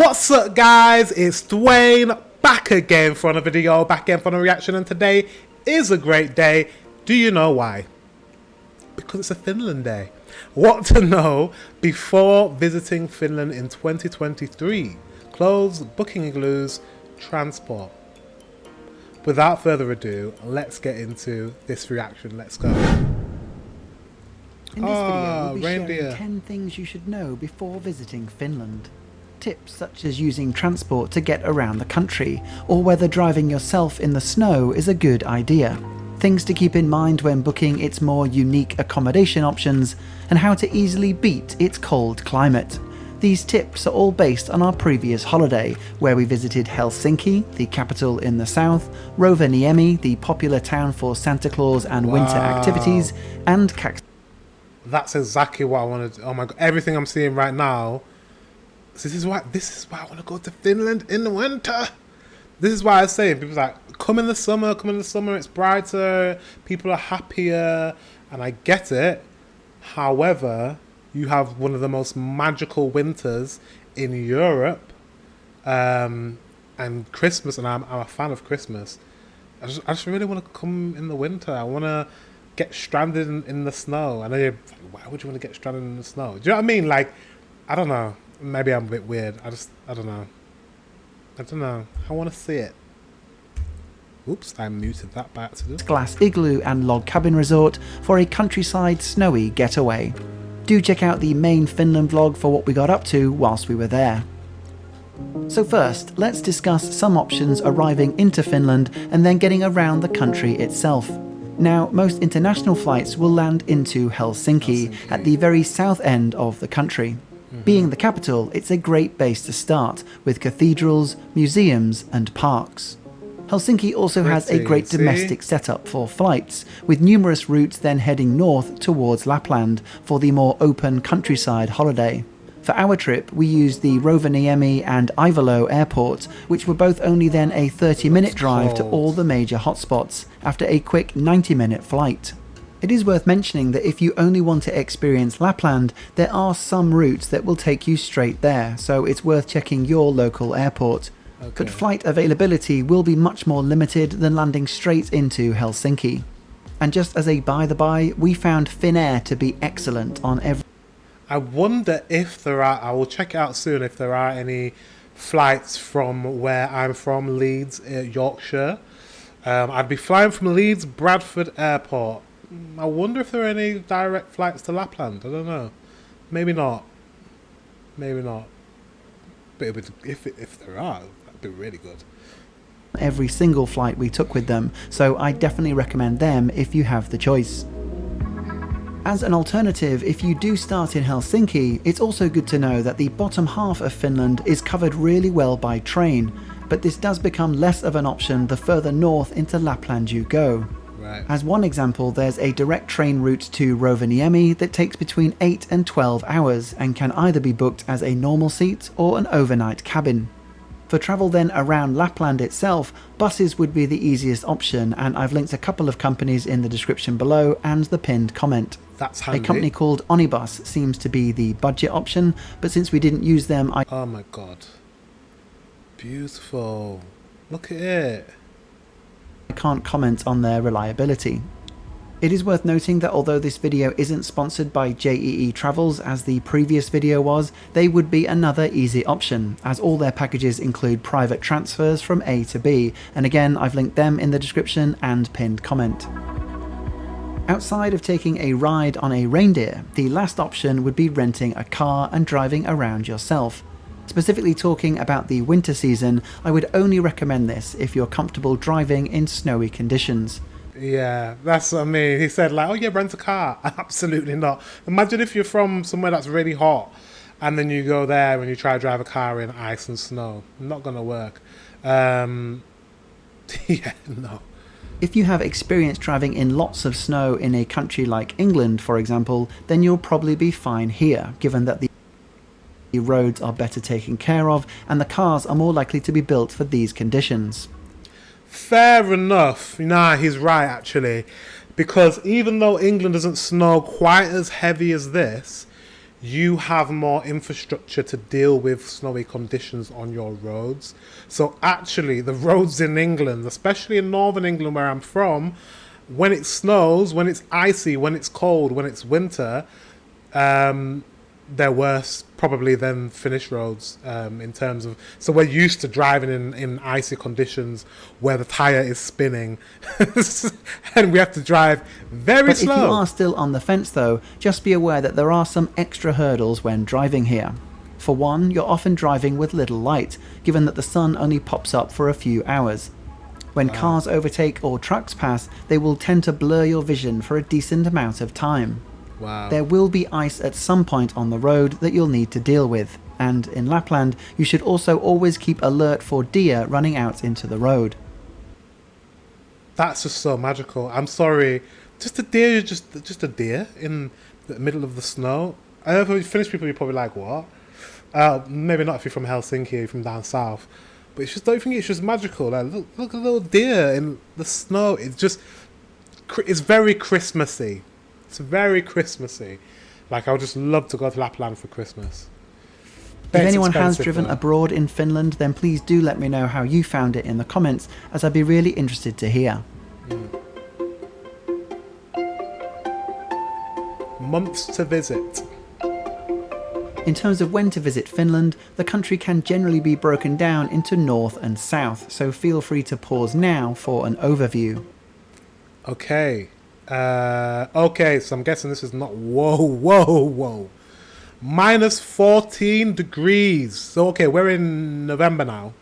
What's up, guys? It's Dwayne, back again for another video, back again for a reaction, and today is a great day. Do you know why? Because it's a Finland day. What to know before visiting Finland in 2023? Clothes, booking igloos, transport. Without further ado, let's get into this reaction. Let's go. In this video, we'll be reindeer. sharing 10 things you should know before visiting Finland. Tips such as using transport to get around the country, or whether driving yourself in the snow is a good idea. Things to keep in mind when booking its more unique accommodation options, and how to easily beat its cold climate. These tips are all based on our previous holiday, where we visited Helsinki, the capital in the south, Rovaniemi, the popular town for Santa Claus and winter activities, and That's exactly what I wanted. Oh my god, everything I'm seeing right now. This is why I want to go to Finland in the winter. This is why I say people's like, come in the summer, it's brighter, people are happier, and I get it. However, you have one of the most magical winters in Europe, and Christmas, and I'm a fan of Christmas. I just really want to come in the winter. I want to get stranded in the snow. I know you're like, why would you want to get stranded in the snow? Do you know what I mean? Like, I don't know. Maybe I'm a bit weird. I don't know. I want to see it. Oops, I muted that by accident. glass igloo and log cabin resort for a countryside snowy getaway. Do check out the main Finland vlog for what we got up to whilst we were there. So first, let's discuss some options arriving into Finland and then getting around the country itself. Now, most international flights will land into Helsinki, at the very south end of the country. Being the capital, it's a great base to start, with cathedrals, museums and parks. Helsinki also has a great domestic setup for flights, with numerous routes then heading north towards Lapland for the more open countryside holiday. For our trip, we used the Rovaniemi and Ivalo airports, which were both only then a 30-minute drive to all the major hotspots, after a quick 90-minute flight. It is worth mentioning that if you only want to experience Lapland, there are some routes that will take you straight there, so it's worth checking your local airport. Okay. But flight availability will be much more limited than landing straight into Helsinki. And just as a by-the-by, we found Finnair to be excellent on every... I wonder if there are, I will check it out soon, if there are any flights from where I'm from, Leeds, Yorkshire. I'd be flying from Leeds Bradford Airport. I wonder if there are any direct flights to Lapland. I don't know. Maybe not. Maybe not. But if there are, that'd be really good. Every single flight we took with them, so I definitely recommend them if you have the choice. As an alternative, if you do start in Helsinki, it's also good to know that the bottom half of Finland is covered really well by train, but this does become less of an option the further north into Lapland you go. Right. As one example, there's a direct train route to Rovaniemi that takes between 8 and 12 hours and can either be booked as a normal seat or an overnight cabin. For travel then around Lapland itself, buses would be the easiest option, and I've linked a couple of companies in the description below and the pinned comment. That's handy. A company called Onibus seems to be the budget option, but since we didn't use them, Oh my god. Beautiful. Look at it. I can't comment on their reliability. It is worth noting that although this video isn't sponsored by JEE Travels as the previous video was, they would be another easy option, as all their packages include private transfers from A to B, and again I've linked them in the description and pinned comment. Outside of taking a ride on a reindeer, the last option would be renting a car and driving around yourself. Specifically talking about the winter season, I would only recommend this if you're comfortable driving in snowy conditions. Yeah, that's what I mean. He said like, oh yeah, rent a car. Absolutely not. Imagine if you're from somewhere that's really hot and then you go there and you try to drive a car in ice and snow. Not gonna work. Yeah, no. If you have experience driving in lots of snow in a country like England, for example, then you'll probably be fine here, given that the roads are better taken care of and the cars are more likely to be built for these conditions. Fair enough. Nah, he's right actually, because even though England doesn't snow quite as heavy as this, you have more infrastructure to deal with snowy conditions on your roads. So actually, the roads in England, especially in northern England where I'm from, when it snows, when it's icy, when it's cold, when it's winter, they're worse probably than Finnish roads in terms of... So we're used to driving in icy conditions where the tyre is spinning and we have to drive very slow. If you are still on the fence though, just be aware that there are some extra hurdles when driving here. For one, you're often driving with little light, given that the sun only pops up for a few hours. When cars overtake or trucks pass, they will tend to blur your vision for a decent amount of time. Wow. There will be ice at some point on the road that you'll need to deal with, and in Lapland you should also always keep alert for deer running out into the road. That's just so magical. I'm sorry, just a deer, just a deer in the middle of the snow. I know for Finnish people, you're probably like, what? Maybe not if you're from Helsinki, you're from down south, but it's just, don't you think it's just magical? Like, look a little deer in the snow. It's very Christmassy. It's very Christmassy. Like, I would just love to go to Lapland for Christmas. If anyone has driven abroad in Finland, then please do let me know how you found it in the comments, as I'd be really interested to hear. Months to visit. In terms of when to visit Finland, the country can generally be broken down into north and south, so feel free to pause now for an overview. Okay. Okay, so I'm guessing this is not... Whoa. Minus 14 degrees. So, okay, we're in November now.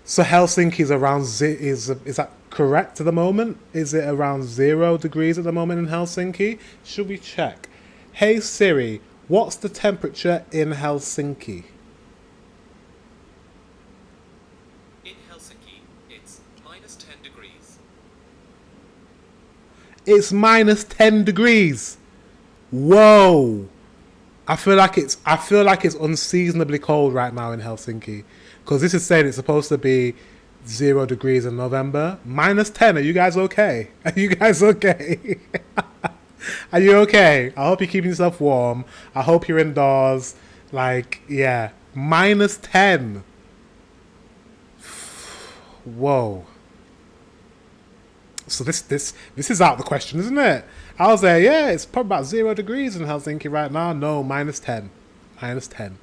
So Helsinki's around... Is that correct at the moment? Is it around 0 degrees at the moment in Helsinki? Should we check? Hey Siri, what's the temperature in Helsinki? In Helsinki, it's minus 10 degrees. It's minus 10 degrees. Whoa. I feel like it's unseasonably cold right now in Helsinki, because this is saying it's supposed to be 0 degrees in November. Minus 10. Are you guys okay? Are you guys okay? Are you okay? I hope you're keeping yourself warm. I hope you're indoors. Like, yeah. Minus 10. Whoa. So this is out of the question, isn't it? I was there, yeah, it's probably about 0 degrees in Helsinki right now. No, minus 10. Minus 10.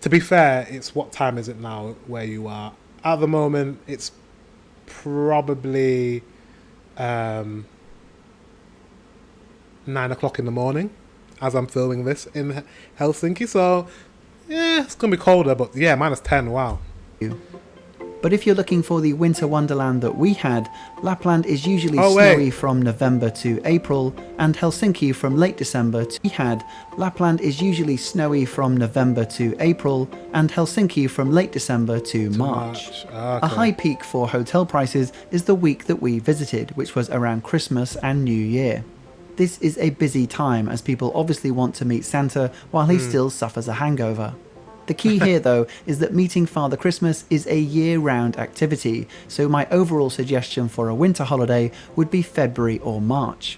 To be fair, it's what time is it now where you are? At the moment, it's probably 9 o'clock in the morning as I'm filming this in Helsinki. So, yeah, it's going to be colder, but yeah, minus 10, wow. But if you're looking for the winter wonderland that we had, Lapland is usually snowy from November to April, and Helsinki from late December to Lapland is usually snowy from November to April, and Helsinki from late December to March. Okay. A high peak for hotel prices is the week that we visited, which was around Christmas and New Year. This is a busy time, as people obviously want to meet Santa while he still suffers a hangover. The key here, though, is that meeting Father Christmas is a year-round activity, so my overall suggestion for a winter holiday would be February or March.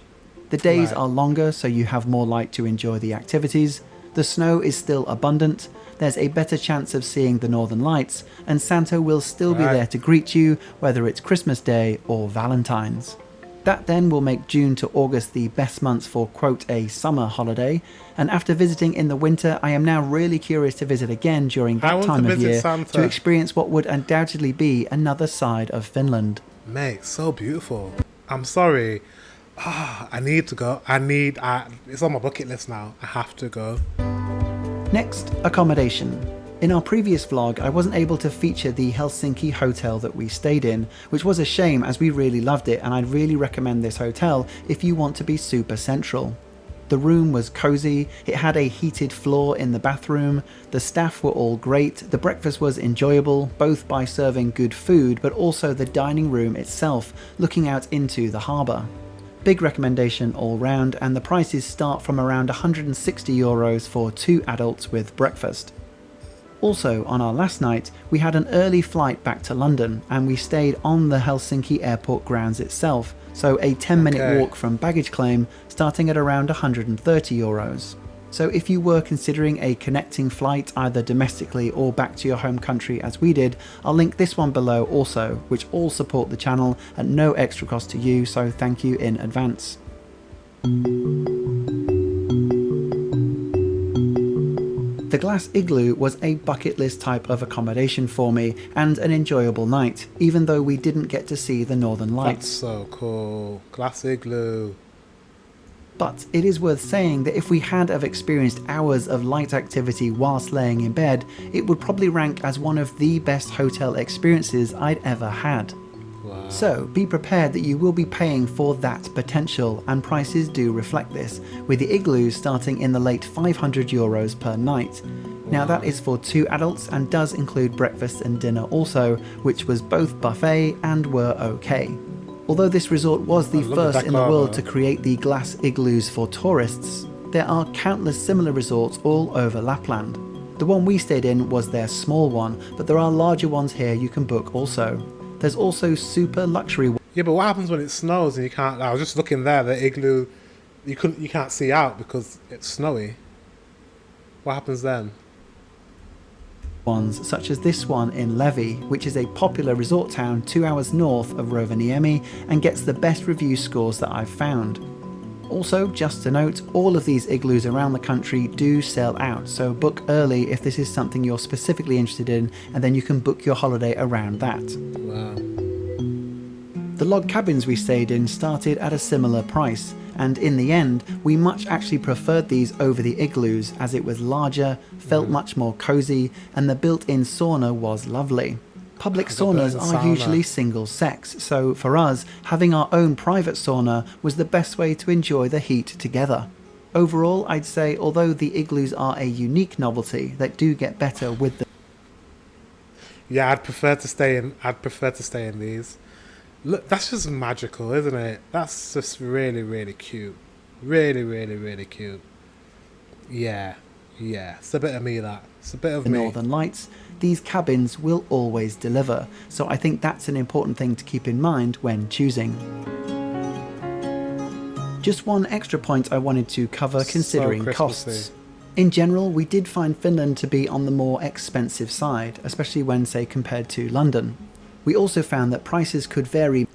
The days are longer, so you have more light to enjoy the activities, the snow is still abundant, there's a better chance of seeing the Northern Lights, and Santa will still be there to greet you, whether it's Christmas Day or Valentine's. That then will make June to August the best months for, quote, a summer holiday, and after visiting in the winter, I am now really curious to visit again during that time of year to experience what would undoubtedly be another side of Finland. Mate, so beautiful. I'm sorry. I need to go. It's on my bucket list now. I have to go. Next, accommodation. In our previous vlog, I wasn't able to feature the Helsinki hotel that we stayed in, which was a shame as we really loved it, and I'd really recommend this hotel if you want to be super central. The room was cozy, it had a heated floor in the bathroom, the staff were all great, the breakfast was enjoyable, both by serving good food but also the dining room itself, looking out into the harbour. Big recommendation all round, and the prices start from around €160 for 2 adults with breakfast. Also, on our last night, we had an early flight back to London, and we stayed on the Helsinki airport grounds itself, so a 10-minute walk from baggage claim, starting at around €130. So if you were considering a connecting flight either domestically or back to your home country as we did, I'll link this one below also, which all support the channel at no extra cost to you, so thank you in advance. The glass igloo was a bucket list type of accommodation for me and an enjoyable night, even though we didn't get to see the northern lights. That's so cool. Glass igloo. But it is worth saying that if we had have experienced hours of light activity whilst laying in bed, it would probably rank as one of the best hotel experiences I'd ever had. Wow. So be prepared that you will be paying for that potential, and prices do reflect this, with the igloos starting in the late €500 per night. Now that is for 2 adults and does include breakfast and dinner also, which was both buffet and were okay. Although this resort was the first in the world to create the glass igloos for tourists, there are countless similar resorts all over Lapland. The one we stayed in was their small one, but there are larger ones here you can book also. There's also super luxury ones. Yeah, but what happens when it snows and you can't? I was just looking there. The igloo, you can't see out because it's snowy. What happens then? Ones such as this one in Levi, which is a popular resort town 2 hours north of Rovaniemi and gets the best review scores that I've found. Also, just to note, all of these igloos around the country do sell out, so book early if this is something you're specifically interested in, and then you can book your holiday around that. Wow. The log cabins we stayed in started at a similar price, and in the end we much actually preferred these over the igloos as it was larger, felt much more cozy, and the built-in sauna was lovely. Public saunas are usually single sex, so for us, having our own private sauna was the best way to enjoy the heat together. Overall, I'd say although the igloos are a unique novelty, they do get better with the... Yeah, I'd prefer to stay in these. Look, that's just magical, isn't it? That's just really, really cute. Really, really, really cute. Yeah. It's a bit of me, that. It's a bit of me. Northern Lights. These cabins will always deliver, so I think that's an important thing to keep in mind when choosing. Just one extra point I wanted to cover considering costs. In general, we did find Finland to be on the more expensive side, especially when, say, compared to London. We also found that prices could vary.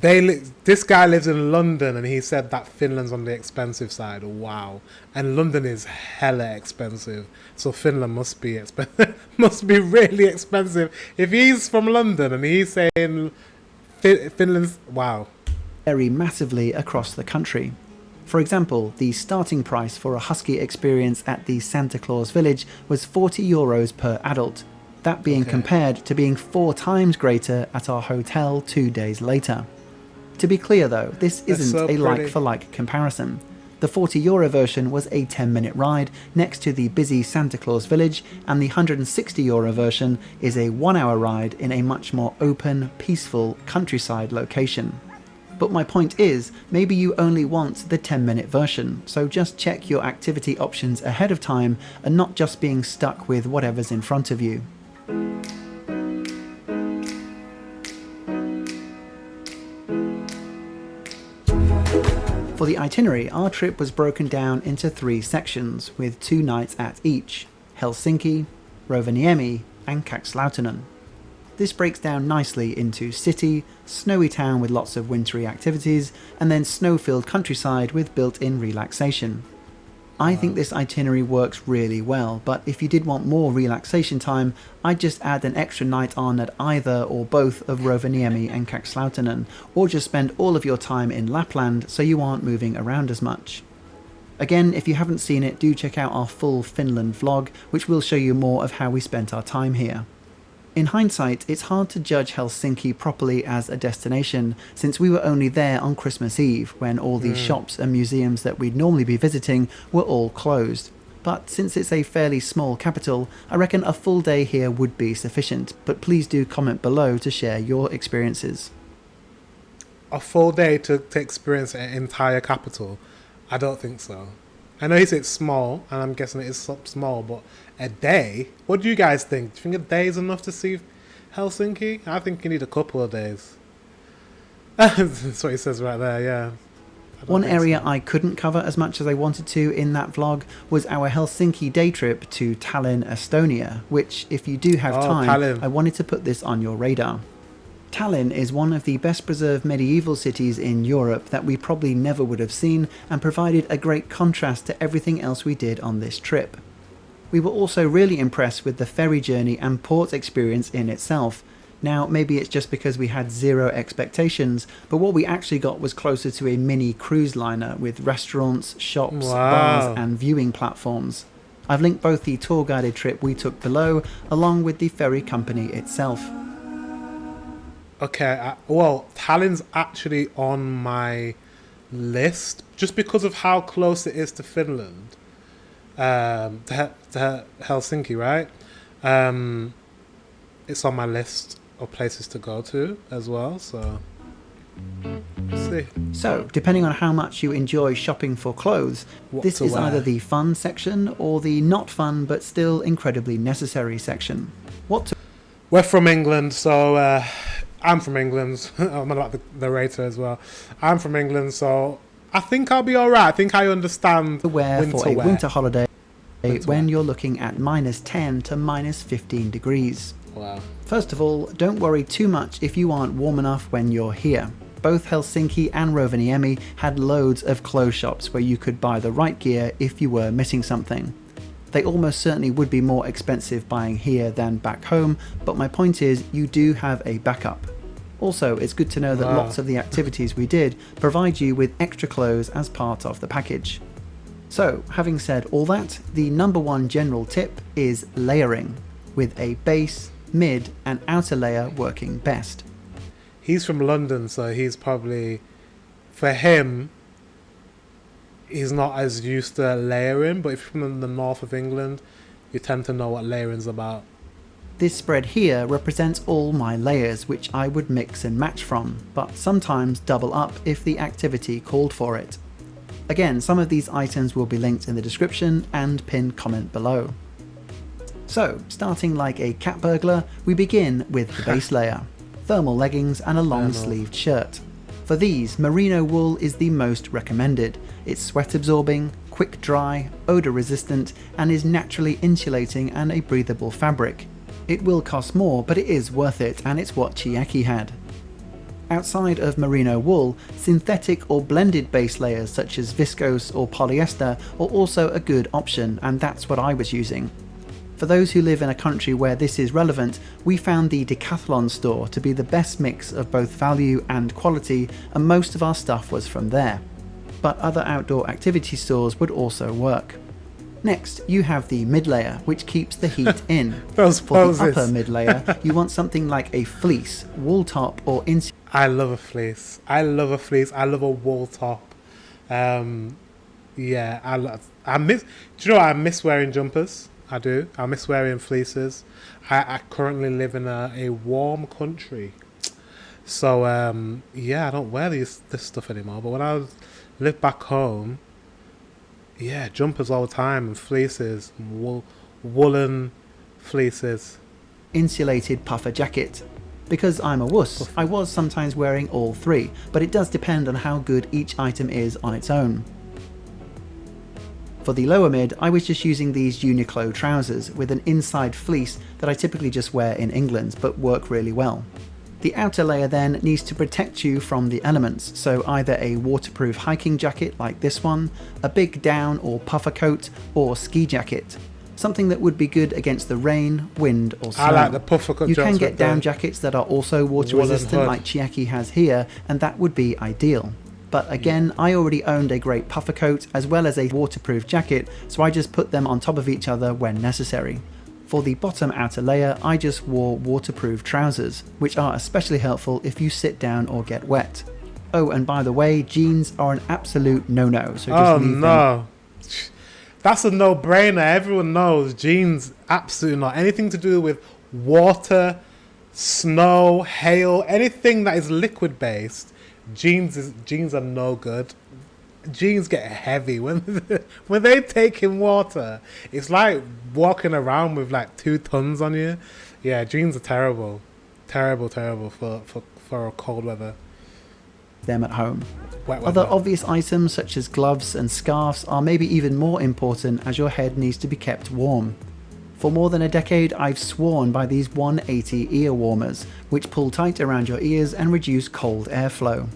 This guy lives in London and he said that Finland's on the expensive side. Wow. And London is hella expensive. So Finland must be must be really expensive. If he's from London and he's saying Finland's... Wow. Vary massively across the country. For example, the starting price for a husky experience at the Santa Claus Village was €40 per adult. That being compared to being 4 times greater at our hotel 2 days later. To be clear though, this isn't a like-for-like comparison. The €40 version was a 10-minute ride next to the busy Santa Claus Village, and the €160 version is a 1-hour ride in a much more open, peaceful countryside location. But my point is, maybe you only want the 10-minute version, so just check your activity options ahead of time and not just being stuck with whatever's in front of you. For the itinerary, our trip was broken down into 3 sections, with 2 nights at each: Helsinki, Rovaniemi and Kaksalautanen. This breaks down nicely into city, snowy town with lots of wintry activities, and then snow-filled countryside with built-in relaxation. I think this itinerary works really well, but if you did want more relaxation time, I'd just add an extra night on at either or both of Rovaniemi and Kaksalautanen, or just spend all of your time in Lapland so you aren't moving around as much. Again, if you haven't seen it, do check out our full Finland vlog, which will show you more of how we spent our time here. In hindsight, it's hard to judge Helsinki properly as a destination, since we were only there on Christmas Eve, when all the shops and museums that we'd normally be visiting were all closed. But since it's a fairly small capital, I reckon a full day here would be sufficient, but please do comment below to share your experiences. A full day to experience an entire capital? I don't think so. I know he said small, and I'm guessing it is small, but a day? What do you guys think? Do you think a day is enough to see Helsinki? I think you need a couple of days. That's what he says right there, yeah. One area I couldn't cover as much as I wanted to in that vlog was our Helsinki day trip to Tallinn, Estonia, which, if you do have time, Tallinn. I wanted to put this on your radar. Tallinn is one of the best preserved medieval cities in Europe that we probably never would have seen, and provided a great contrast to everything else we did on this trip. We were also really impressed with the ferry journey and port experience in itself. Now, maybe it's just because we had zero expectations, but what we actually got was closer to a mini cruise liner with restaurants, shops, bars and viewing platforms. I've linked both the tour guided trip we took below, along with the ferry company itself. Okay, well, Tallinn's actually on my list, just because of how close it is to Finland, to Helsinki, right? It's on my list of places to go to as well, so we'll see. So, depending on how much you enjoy shopping for clothes, this is either the fun section or the not fun but still incredibly necessary section. We're from England, so I'm from England. I'm like the rater as well. I'm from England, so I think I'll be alright. I think I understand to wear for a winter holiday when you're looking at -10 to -15 degrees. Wow. First of all, don't worry too much if you aren't warm enough when you're here. Both Helsinki and Rovaniemi had loads of clothes shops where you could buy the right gear if you were missing something. They almost certainly would be more expensive buying here than back home, but my point is you do have a backup. Also, it's good to know that lots of the activities we did provide you with extra clothes as part of the package. So, having said all that, the number one general tip is layering, with a base, mid and outer layer working best. He's from London, so he's probably, for him, he's not as used to layering, but if you're from the north of England, you tend to know what layering's about. This spread here represents all my layers, which I would mix and match from, but sometimes double up if the activity called for it. Again, some of these items will be linked in the description and pinned comment below. So, starting like a cat burglar, we begin with the base layer, thermal leggings and a long-sleeved shirt. For these, merino wool is the most recommended. It's sweat-absorbing, quick dry, odour-resistant, and is naturally insulating and a breathable fabric. It will cost more, but it is worth it, and it's what Chiaki had. Outside of merino wool, synthetic or blended base layers such as viscose or polyester are also a good option, and that's what I was using. For those who live in a country where this is relevant, we found the Decathlon store to be the best mix of both value and quality, and most of our stuff was from there. But other outdoor activity stores would also work. Next, you have the mid-layer, which keeps the heat in. For the upper mid-layer, you want something like a fleece, wool top or I love a fleece. I love a fleece. I love a wool top. Yeah, I miss. Do you know what? I miss wearing jumpers. I do. I miss wearing fleeces. I currently live in a warm country, so yeah, I don't wear this stuff anymore. But when I lived back home, yeah, jumpers all the time and fleeces, and woolen fleeces. Insulated puffer jacket. Because I'm a wuss, I was sometimes wearing all three, but it does depend on how good each item is on its own. For the lower mid, I was just using these Uniqlo trousers with an inside fleece that I typically just wear in England, but work really well. The outer layer then needs to protect you from the elements, so either a waterproof hiking jacket like this one, a big down or puffer coat, or ski jacket. Something that would be good against the rain, wind or snow. I like the puffer coat. You can get down jackets that are also water resistant like Chiaki has here, and that would be ideal. But again, I already owned a great puffer coat as well as a waterproof jacket, so I just put them on top of each other when necessary. For the bottom outer layer, I just wore waterproof trousers, which are especially helpful if you sit down or get wet. Oh, and by the way, jeans are an absolute no-no, so just leave them. That's a no-brainer. Everyone knows jeans, absolutely not. Anything to do with water, snow, hail, anything that is liquid-based, jeans are no good. Jeans get heavy when they take in water. It's like walking around with like 2 tons on you. Yeah, jeans are terrible for a cold weather. them at home. Wet, Other wet. obvious items such as gloves and scarves are maybe even more important as your head needs to be kept warm. For more than a decade, I've sworn by these 180 ear warmers, which pull tight around your ears and reduce cold airflow.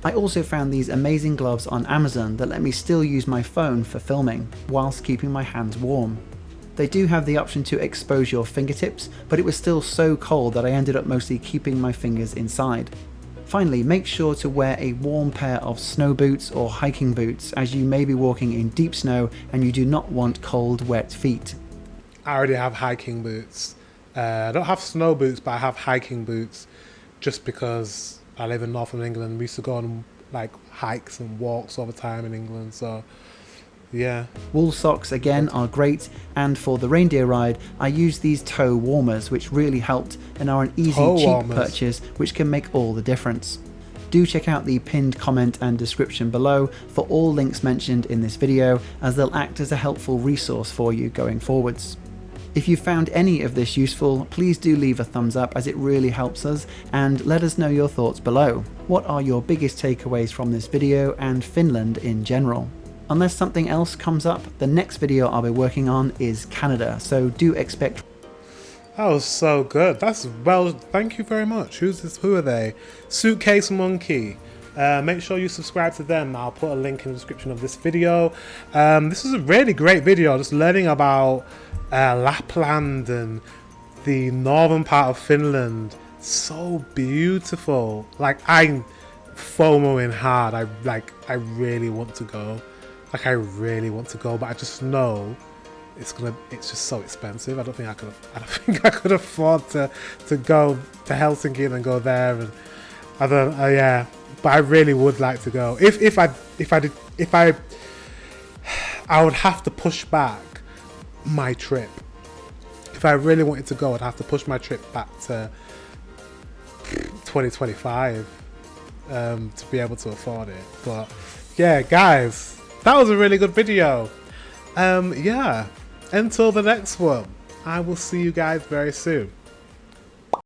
I also found these amazing gloves on Amazon that let me still use my phone for filming, whilst keeping my hands warm. They do have the option to expose your fingertips, but it was still so cold that I ended up mostly keeping my fingers inside. Finally, make sure to wear a warm pair of snow boots or hiking boots, as you may be walking in deep snow and you do not want cold, wet feet. I already have hiking boots. I don't have snow boots, but I have hiking boots just because I live in northern England. We used to go on like hikes and walks all the time in England, so yeah. Wool socks again are great, and for the reindeer ride I used these toe warmers, which really helped and are an easy, Toe cheap warmers. purchase which can make all the difference. Do check out the pinned comment and description below for all links mentioned in this video, as they'll act as a helpful resource for you going forwards. If you found any of this useful, please do leave a thumbs up, as it really helps us, and let us know your thoughts below. What are your biggest takeaways from this video and Finland in general? Unless something else comes up, the next video I'll be working on is Canada, so do expect... That was so good. Thank you very much. Who are they? Suitcase Monkey. Make sure you subscribe to them. I'll put a link in the description of this video. This is a really great video, just learning about Lapland and the northern part of Finland. So beautiful. Like, I'm FOMOing hard. I really want to go. Like, I really want to go, but I just know it's just so expensive. I don't think I could afford to go to Helsinki and then go there, and yeah. But I really would like to go. I would have to push back my trip. If I really wanted to go, I'd have to push my trip back to 2025 to be able to afford it. But yeah, guys, that was a really good video. Yeah, until the next one, I will see you guys very soon.